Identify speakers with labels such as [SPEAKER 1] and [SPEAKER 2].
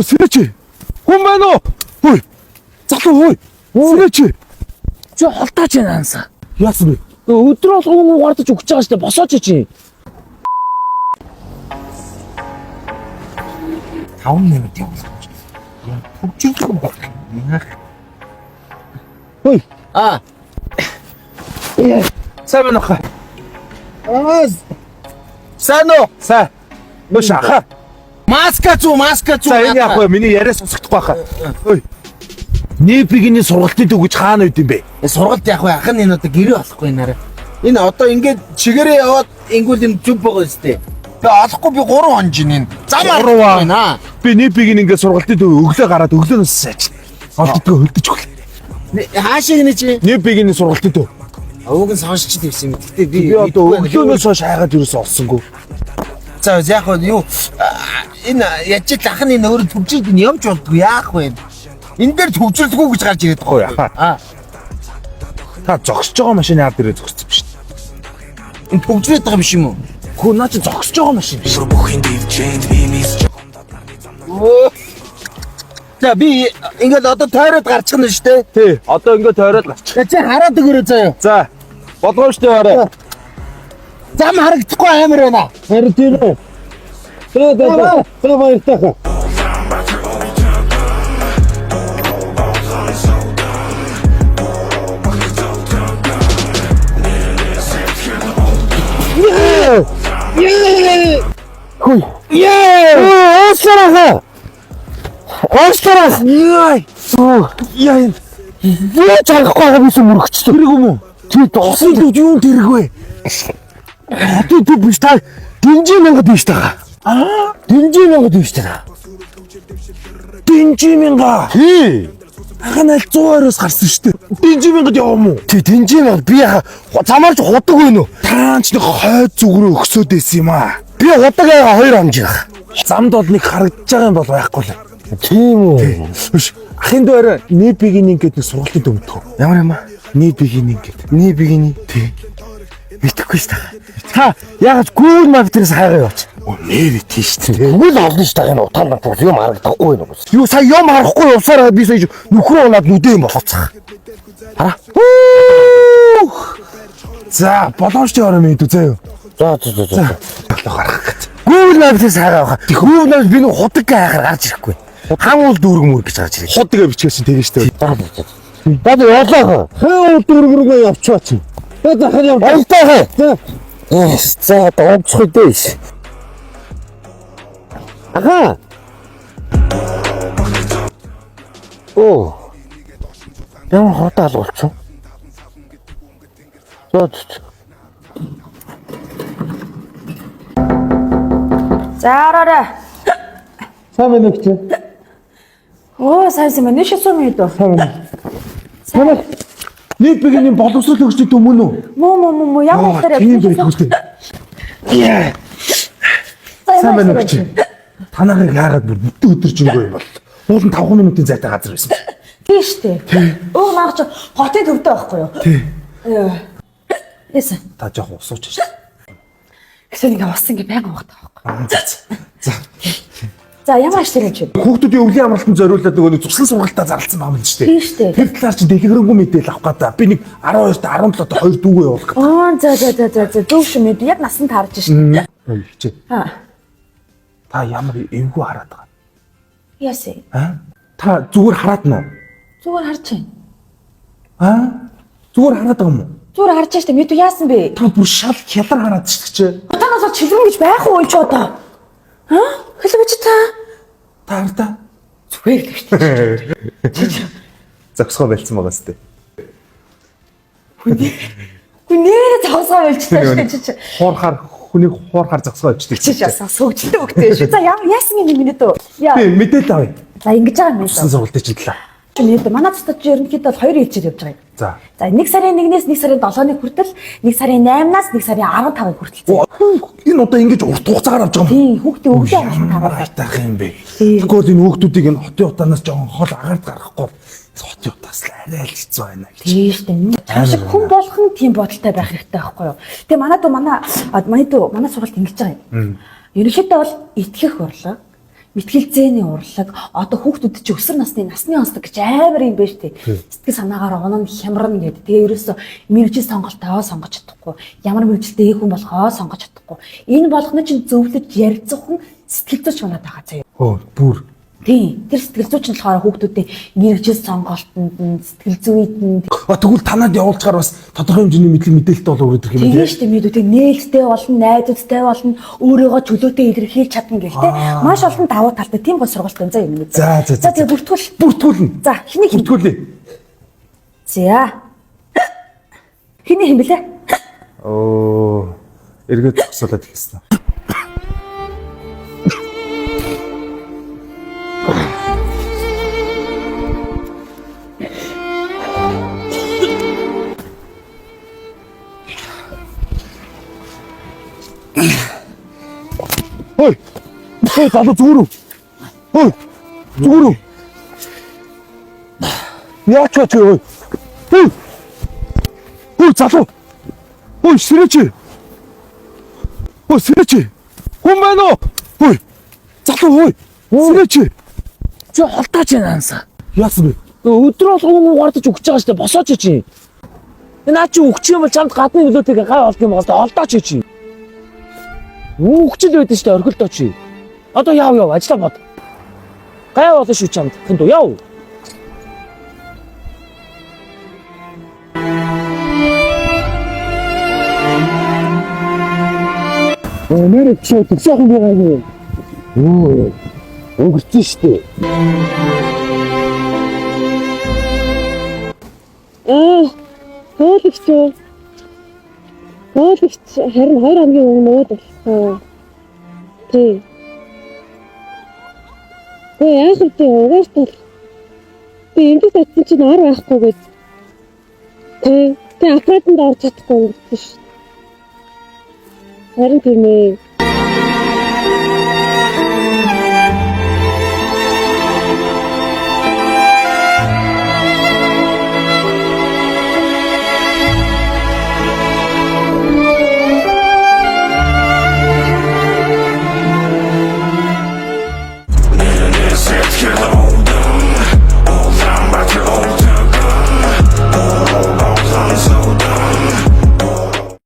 [SPEAKER 1] Сэрэж. Хүн байна уу? Хөөе. Залуу хөөе. Сэрэж.
[SPEAKER 2] Чи холтаач яанса.
[SPEAKER 1] Яасан бэ?
[SPEAKER 2] Өдрөө болгоо гардаж өгч байгаа штэ босооч чи.
[SPEAKER 1] 5 минут явуулах. Бүгд юм байна. Хөөе. Сайн байна уу? Сайн уу? Сайн. Нөө шаха.
[SPEAKER 2] Маска зүү.
[SPEAKER 1] За энэ яг бай миний яриа сонсохдохгүй хаа. Хөөе. Нэпигийн сургалтын төг гэж хаана үт юм бэ?
[SPEAKER 2] Сургалт яг ах нь энэ одоо гэрээ болохгүй наараа. Энэ одоо ингээд чигээрээ яваад ингүүл энэ зүв байгаа үстэй. Тэгээ олохгүй би 3 хонж ийн. Зам
[SPEAKER 1] байна. Би нэпигийн ингээд сургалтын төг өглөө гараад өглөөнөөс саач. Олддгоо хөлдөж өглөө.
[SPEAKER 2] Хаашаа гинэ чи?
[SPEAKER 1] Нэпигийн сургалтын төг.
[SPEAKER 2] Ууг нь сонсч тавьсан юм. Гэтэ
[SPEAKER 1] би одоо өглөөнөөс хойш хайгаад юусэн олсонгүй.
[SPEAKER 2] За яг юу энэ яж ах нь энэ өөр төвчилд нь явж болдгоо яах вэ? Энэ дээр төвчилдэггүй гэж гарч ирээд байгаа юу?
[SPEAKER 1] Та зогсож байгаа машины ард ирээ зогсчих биш.
[SPEAKER 2] Энэ төвчрээд байгаа биш юм уу?
[SPEAKER 1] Хөө наа чи зогсож байгаа машин биш.
[SPEAKER 2] За би ингээд одоо тойроод гарчих нь шүү дээ.
[SPEAKER 1] Тий, одоо ингээд тойроод гарчих.
[SPEAKER 2] Чи хараад өгөөрэй заяа.
[SPEAKER 1] За. Болгоо штэ орой.
[SPEAKER 2] Зам харагдахгүй амар байна.
[SPEAKER 1] Харин тийм үү? Баяртай. Хөөе. Осларах. Яа. Юу чанахгүй бис мөрөгчтэй. Тэрэг юм уу? Тий доосон юу тэрэг вэ? Тий биш та динжи мянгад биш таа. Динжи мянгад биш таа. Динжи мянга. Тий. Ханаа 100-аас гарсан шүү дээ. Динжи мянгад яваа мó? Тий динжи мянгад би замаарч худаг вэ нөө? Таанч нэг хойд зүгрөө өгсөд байсан юм аа. Би худаг 2 хоног. Замд бол нэг харагдаж байгаа юм бол байхгүй л. Тийм үү. Ахын дээр нэпигийн ингээд нэг сургалтын төмтгөө. Ямар юм аа? Нэпигийн ингээд. Нэпигийн. Тий. Мэдхгүй шүү дээ. Та яагаад Google Map-ээс хайгаа яваач? Нэр тийш дээ. Google олно шүү дээ. Энэ утаан натар юм харагдахгүй юм. Юу сая юм харахгүй явсараа би сая нөхрөө унаад нүдээ юм болооцох. Хараа. За, боломжтой ороо мэдүү заа юу. За. Гарах гэж. Google Map-ээс хайгаа явах. Google Map би нэг худаг хайхаар гарч ирэхгүй. Хангуул дүүргмөр гэж гарч ирээ. Худаг бичгээс тэгэж шүү дээ. Бад явлаа. Хангуул дүүргмөргөө явчихаач. За хань яв. Баяртай. За доомцох дэш. Ага. Оо. Ямар хотал болчихсон.
[SPEAKER 3] За араарай.
[SPEAKER 1] Сайн байна уу чи?
[SPEAKER 3] Оо сайн байна. Нэшээ сум юу?
[SPEAKER 1] Сайн. Нэпигийн боловсрол өгчтэй мөн үү?
[SPEAKER 3] Муу ямар хэлээр
[SPEAKER 1] яа. Сайн байна уу чи? Танарыг яагаад бүр бүтэн өдөржингөө юм бол. Уулын 5 минутын зайтай газар байсан.
[SPEAKER 3] Тийм шүү дээ. Өө наач хотын төвтэй байхгүй юу?
[SPEAKER 1] Тий.
[SPEAKER 3] Яасан.
[SPEAKER 1] Та жоох усууч шээ.
[SPEAKER 3] Гэсэн ингээ бас ингээ байнга угаах таахгүй.
[SPEAKER 1] За.
[SPEAKER 3] За ямар ашлаг юм чи?
[SPEAKER 1] Хүүхдүүдийн өвлийн амралтанд зориулаад нөгөө нэг цуслан сургалтаа зарласан байгаа юм шүү дээ.
[SPEAKER 3] Тийм шүү дээ.
[SPEAKER 1] Тэр талаар чи дэлгэрэнгүй мэдээлэл авах гэдэг. Би нэг 12-т 17-т 2 дүүгээ явуулах гэдэг.
[SPEAKER 3] За. Дүүш мэд яг насанд харж шээ.
[SPEAKER 1] Хичээ. Та ямар эвгүй хараад байгаа.
[SPEAKER 3] Яасан.
[SPEAKER 1] Та зүгээр хараад нь уу?
[SPEAKER 3] Зүгээр харж байна.
[SPEAKER 1] Зүгээр хараад байгаа юм уу?
[SPEAKER 3] Зүгээр харж штэ мэд яасан бэ?
[SPEAKER 1] Та бүр шал хялар хараад шигчээ.
[SPEAKER 3] Танаас чилрэн гэж байх уу ч одоо? Хэлвэж та.
[SPEAKER 1] Та.
[SPEAKER 3] Зүгээр л шүү.
[SPEAKER 1] Зогсгоо байлцсан байгаа сте.
[SPEAKER 3] Гүн нэрээ зогсгоо байлцсан шүү чи.
[SPEAKER 1] Хүнийг хуурахаар зогсгоо ичдэг.
[SPEAKER 3] Чи яасан сөгжлөө өгтэй шүү. За яасан юм минут уу?
[SPEAKER 1] Би мэдээлэл авъя.
[SPEAKER 3] За ингэж байгаа юм
[SPEAKER 1] байна. Сургалтын чиглэлээ.
[SPEAKER 3] Минут манай цэцэд ерөнхийдөө 2 хэлцээр явж байгаа юм.
[SPEAKER 1] За
[SPEAKER 3] 1 сарын 1-ээс 1 сарын 7-ны хүртэл 1 сарын 8-аас 1 сарын 15-ыг хүртэл.
[SPEAKER 1] Энэ одоо ингэж урт хугацаагаар авч байгаа юм.
[SPEAKER 3] Тийм хүүхдээ өглөө
[SPEAKER 1] авах таах юм бэ. Тэгвэл энэ хүүхдүүдийг энэ хотын утаанаас жоохон хол агаард гаргахгүй хотын утаас арай л хэцүү байна.
[SPEAKER 3] Тийм шүү дээ. Цаашиг хүн болох нь тийм бодолтой байх хэрэгтэй байхгүй юу? Тэгээ манай сургалт ингэж байгаа юм. Ерөнхийдөө бол итгэх урлаг, мэтгэлзээний урлаг одоо хүүхдүүд чи өсвөр насны онцлог гэж амар юм байна штэ. Сэтгэл санаагаар унаа хямрна гэдэг. Тэгээ ерөөсө мэрэгжил сонголтоо сонгож чадахгүй. Ямар мэрэгжилтэй хүн болгоо сонгож чадахгүй. Энэ болгоно чинь зөвлөж ярилцах хүн сэтгэл зүйч манад байгаа заяа.
[SPEAKER 1] Оо бүр.
[SPEAKER 3] Тийм. Тэр сэтгэл зүйч нь болохоор хүүхдүүдээ мэрэгжил сонголтонд сэтгэл зүйд
[SPEAKER 1] Тэгвэл танад явуулчаар бас тодорхой хэмжээний мэдээлэлтэй болов уу гэдэг юм
[SPEAKER 3] тийм шүү дээ мэдүүдээ нээлттэй болно, найдвартай болно, өөрийгөө чөлөөтэй илэрхийлж чадна гэх тээ. Маш олон давуу талтай тийм гол сургалт байна за юм уу.
[SPEAKER 1] За.
[SPEAKER 3] Тэгээ бүртгүүл.
[SPEAKER 1] Бүртгүүлнэ.
[SPEAKER 3] За, хэний хин.
[SPEAKER 1] Бүртгүүлээ.
[SPEAKER 3] За. Хэний хин блэ?
[SPEAKER 1] Оо. Эргээд зогсоолоод хэлсэн. Ой. Залуу зүгээр үү? Ой. Зүгээр үү? Яач ой. Ой, залуу. Ой, сэрэж. Ой, сэрэж. Хүн байна уу? Ой. Залуу ой. Сэрэж.
[SPEAKER 4] Чи холтооч яанса.
[SPEAKER 1] Яасан бэ?
[SPEAKER 4] Өдөр болгон гардаж өгч байгаа штэ босооч чи. Наа чи өгч юм бол чамд гадны нөлөөтэйгээ гай болд юм бол олдооч чи. Өгчл байдэн штэ орхилдоо чи. Одоо яав ажиллаа бод. Гай болно шүү чамд. Хүнд яв.
[SPEAKER 1] Нэр чи тэгсэн юм байгаа юм. Оо. Өнгөрсөн штэ.
[SPEAKER 5] Хоолагч харин 2 хоногийн өмнө мод болсон. Тий. Яах вэ? Угаартал. Би энд татсан чинь ор байхгүй гэж. Тий. Аппаратанд орж чадахгүй юм биш. Харин тийм ээ.